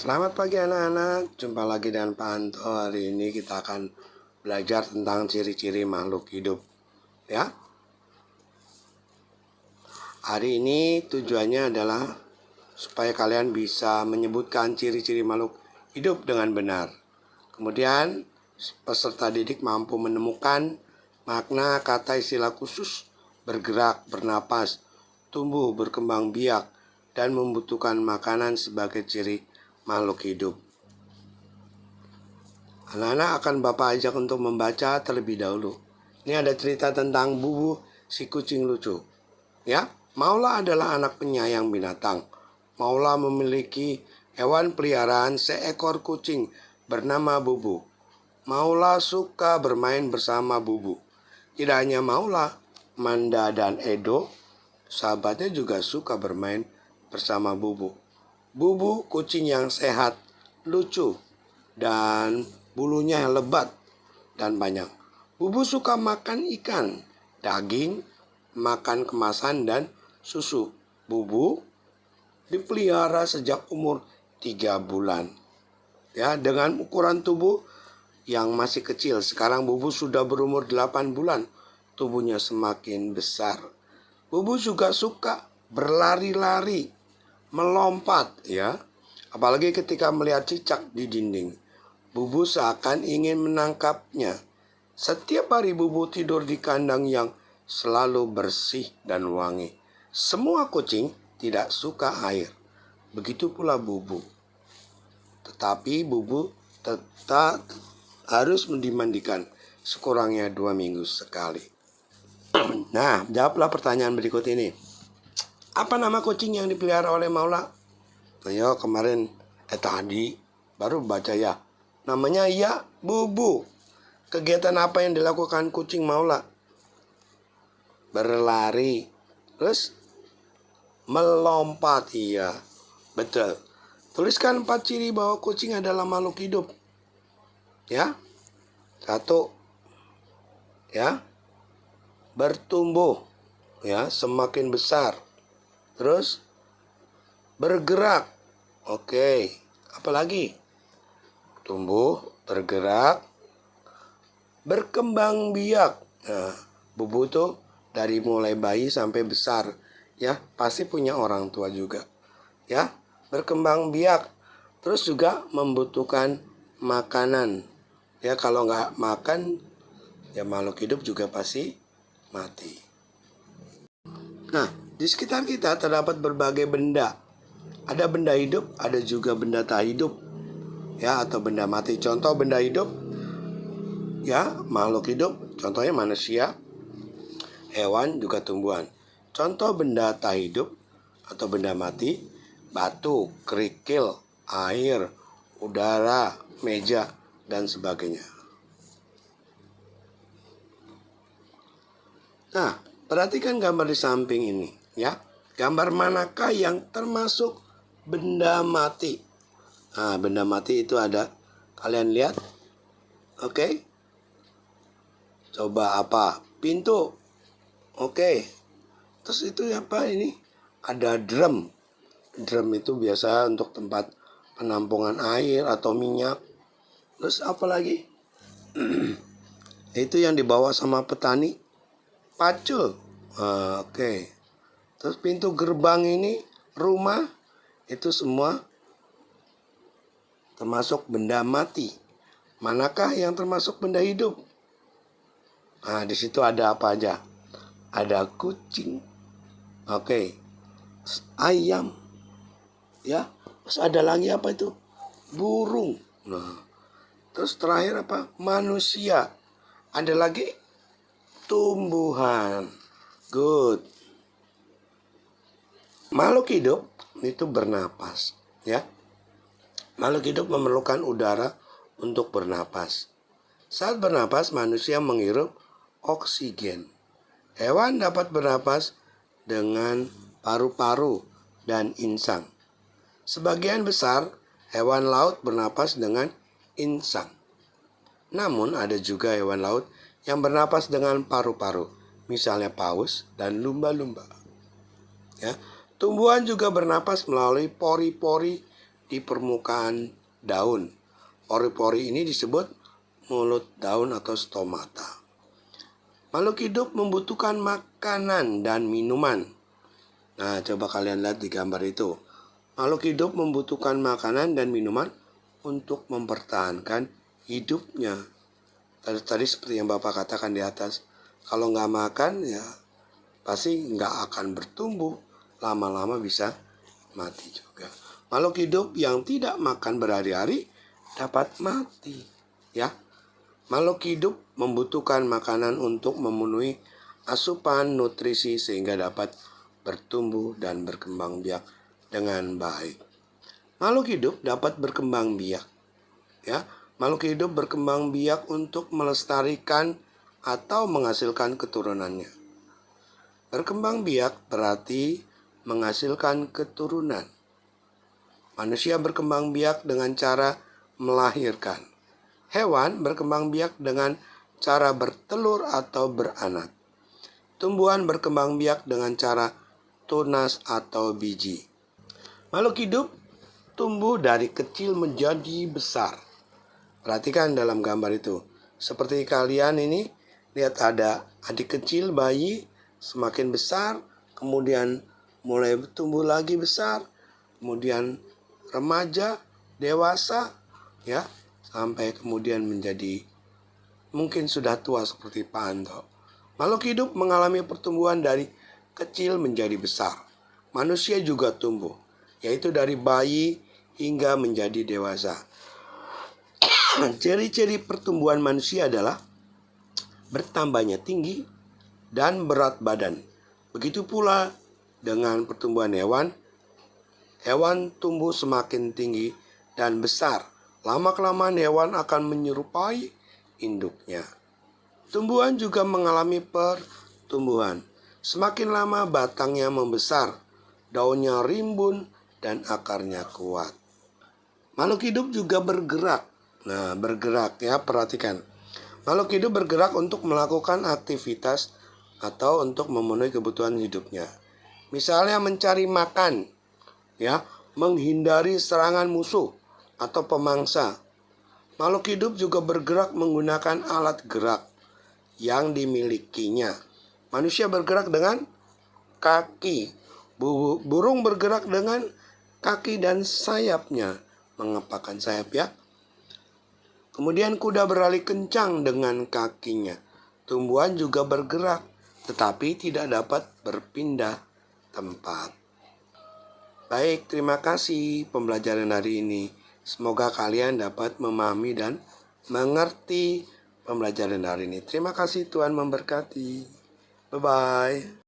Selamat pagi anak-anak, jumpa lagi dengan Pak Anto. Hari ini kita akan belajar tentang ciri-ciri makhluk hidup. Ya, hari ini tujuannya adalah supaya kalian bisa menyebutkan ciri-ciri makhluk hidup dengan benar. Kemudian peserta didik mampu menemukan makna kata istilah khusus bergerak, bernapas, tumbuh, berkembang biak, dan membutuhkan makanan sebagai ciri makhluk hidup. Anak-anak akan Bapak ajak untuk membaca terlebih dahulu. Ini ada cerita tentang Bubu si kucing lucu. Ya, Maula adalah anak penyayang binatang. Maula memiliki hewan peliharaan seekor kucing bernama Bubu. Maula suka bermain bersama Bubu. Tidak hanya Maula, Manda dan Edo, sahabatnya juga suka bermain bersama Bubu. Bubu kucing yang sehat, lucu, dan bulunya yang lebat dan banyak. Bubu suka makan ikan, daging, makan kemasan, dan susu. Bubu dipelihara sejak umur 3 bulan. Ya, dengan ukuran tubuh yang masih kecil. Sekarang Bubu sudah berumur 8 bulan. Tubuhnya semakin besar. Bubu juga suka berlari-lari, melompat, ya. Apalagi ketika melihat cicak di dinding. Bubu seakan ingin menangkapnya. Setiap hari Bubu tidur di kandang yang selalu bersih dan wangi. Semua kucing tidak suka air. Begitu pula Bubu. Tetapi Bubu tetap harus dimandikan sekurangnya 2 minggu sekali. Nah, jawablah pertanyaan berikut ini. Apa nama kucing yang dipelihara oleh Maula? Ayo kemarin tadi baru baca ya. Namanya ya Bubu. Kegiatan apa yang dilakukan kucing Maula? Berlari. Terus melompat. Iya, betul. Tuliskan 4 ciri bahwa kucing adalah makhluk hidup. Ya. 1. Ya. Bertumbuh. Ya, semakin besar. Terus bergerak. Oke. Apalagi? Tumbuh, bergerak, berkembang biak. Nah, Bubu tuh dari mulai bayi sampai besar, ya, pasti punya orang tua juga. Ya, berkembang biak. Terus juga membutuhkan makanan. Ya, kalau nggak makan, ya makhluk hidup juga pasti mati. Nah, di sekitar kita terdapat berbagai benda. Ada benda hidup, ada juga benda tak hidup. Ya, atau benda mati. Contoh benda hidup, ya, makhluk hidup, contohnya manusia, hewan, juga tumbuhan. Contoh benda tak hidup atau benda mati, batu, kerikil, air, udara, meja, dan sebagainya. Nah, perhatikan gambar di samping ini, ya. Gambar manakah yang termasuk benda mati? Nah, benda mati itu ada. Kalian lihat? Oke. Coba apa? Pintu. Oke. Terus itu apa ini? Ada drum. Drum itu biasa untuk tempat penampungan air atau minyak. Terus apa lagi? Itu yang dibawa sama petani. Pacul. Oke. Terus pintu gerbang ini, rumah, itu semua termasuk benda mati. Manakah yang termasuk benda hidup? Nah, di situ ada apa aja? Ada kucing. Oke. Ayam. Ya. Terus ada lagi apa itu? Burung. Nah. Terus terakhir apa? Manusia. Ada lagi tumbuhan. Good. Makhluk hidup itu bernapas, ya. Makhluk hidup memerlukan udara untuk bernapas. Saat bernapas, manusia menghirup oksigen. Hewan dapat bernapas dengan paru-paru dan insang. Sebagian besar hewan laut bernapas dengan insang. Namun ada juga hewan laut yang bernapas dengan paru-paru, misalnya paus dan lumba-lumba. Ya, tumbuhan juga bernapas melalui pori-pori di permukaan daun. Pori-pori ini disebut mulut daun atau stomata. Makhluk hidup membutuhkan makanan dan minuman. Nah, coba kalian lihat di gambar itu. Makhluk hidup membutuhkan makanan dan minuman untuk mempertahankan hidupnya. Tadi seperti yang Bapak katakan di atas. Kalau nggak makan, ya pasti nggak akan bertumbuh. Lama-lama bisa mati juga. Makhluk hidup yang tidak makan berhari-hari dapat mati. Ya, makhluk hidup membutuhkan makanan untuk memenuhi asupan nutrisi sehingga dapat bertumbuh dan berkembang biak dengan baik. Makhluk hidup dapat berkembang biak. Ya, makhluk hidup berkembang biak untuk melestarikan atau menghasilkan keturunannya. Berkembang biak berarti menghasilkan keturunan. Manusia berkembang biak dengan cara melahirkan. Hewan berkembang biak dengan cara bertelur atau beranak. Tumbuhan berkembang biak dengan cara tunas atau biji. Makhluk hidup tumbuh dari kecil menjadi besar. Perhatikan dalam gambar itu. Seperti kalian ini, lihat ada adik kecil, bayi, semakin besar, kemudian mulai tumbuh lagi besar, kemudian remaja, dewasa, ya, sampai kemudian menjadi mungkin sudah tua seperti Pak Anto. Makhluk hidup mengalami pertumbuhan dari kecil menjadi besar. Manusia juga tumbuh, yaitu dari bayi hingga menjadi dewasa. Ciri-ciri pertumbuhan manusia adalah bertambahnya tinggi dan berat badan. Begitu pula dengan pertumbuhan hewan. Hewan tumbuh semakin tinggi dan besar. Lama-kelamaan hewan akan menyerupai induknya. Tumbuhan juga mengalami pertumbuhan. Semakin lama batangnya membesar, daunnya rimbun, dan akarnya kuat. Makhluk hidup juga bergerak. Nah, bergerak ya, perhatikan. Makhluk hidup bergerak untuk melakukan aktivitas atau untuk memenuhi kebutuhan hidupnya. Misalnya mencari makan, ya, menghindari serangan musuh atau pemangsa. Makhluk hidup juga bergerak menggunakan alat gerak yang dimilikinya. Manusia bergerak dengan kaki. Burung bergerak dengan kaki dan sayapnya. Mengepakkan sayap ya. Kemudian kuda berlari kencang dengan kakinya. Tumbuhan juga bergerak, tetapi tidak dapat berpindah tempat. Baik, terima kasih pembelajaran hari ini. Semoga kalian dapat memahami dan mengerti pembelajaran hari ini. Terima kasih, Tuhan memberkati. Bye-bye.